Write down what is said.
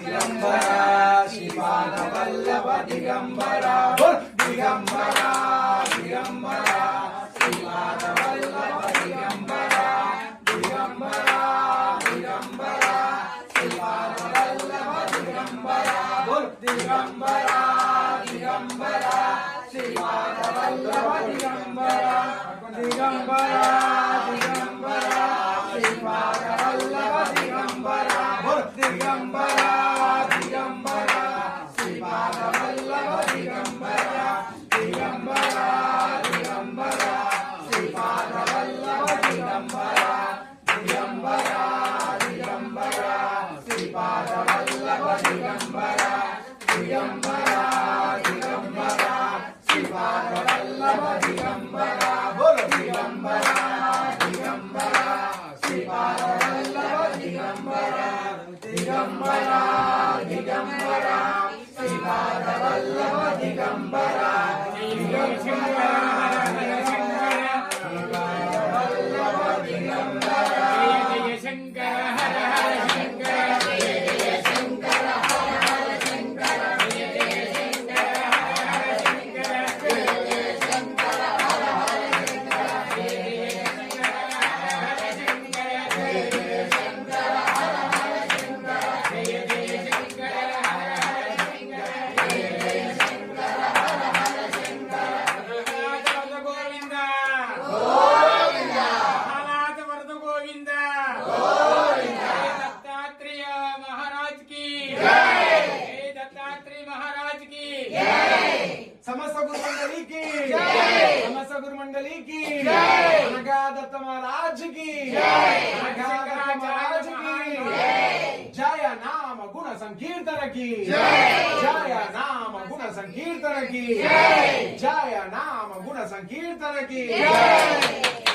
दिगंबरा श्रीपाद वल्लभ दिगंबरा दिगंबरा दिगंबरा श्रीपाद वल्लभ दिगंबरा दिगंबरा दिगंबरा श्रीपाद वल्लभ दिगंबरा दिगंबरा दिगंबरा श्रीपाद वल्लभ दिगंबरा दिगंबरा दिगंबरा श्रीपाद वल्लभ दिगंबरा दिगंबरा दिगंबरा श्रीपाद वल्लभ दिगंबरा दिगंबरा दिगंबरा श्रीपाद वल्लभ दिगंबरा दिगंबरा दिगंबरा श्रीपाद वल्लभ दिगंबरा दिगंबरा दिगंबरा श्रीपाद वल्लभ दिगंबरा दिगंबरा दिगंबरा श्रीपाद वल्लभ दिगंबरा दिगंबरा दिगंबरा श्रीपाद वल्लभ दिगंबरा दिगंबरा समस्त गुरु मंडली की समस्त गुरु मंडली की दत्त महाराज की महाराज की जय नाम गुण संकीर्तन की जय नाम गुण संकीर्तन की जय नाम गुण संकीर्तन की